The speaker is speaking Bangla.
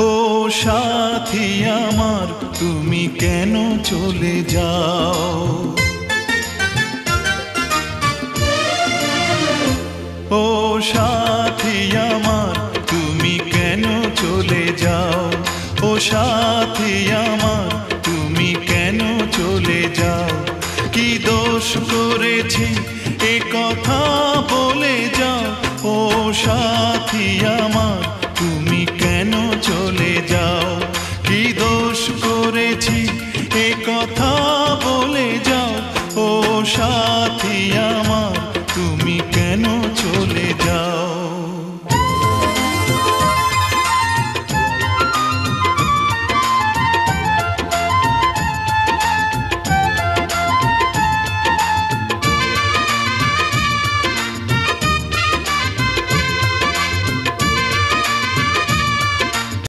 ও সাথী আমার তুমি কেন চলে যাও, ও সাথী আমার তুমি কেন চলে যাও, ও সাথী আমার তুমি কেন চলে যাও। কি দোষ করেছি এ কথা বলে যাও, ও সাথী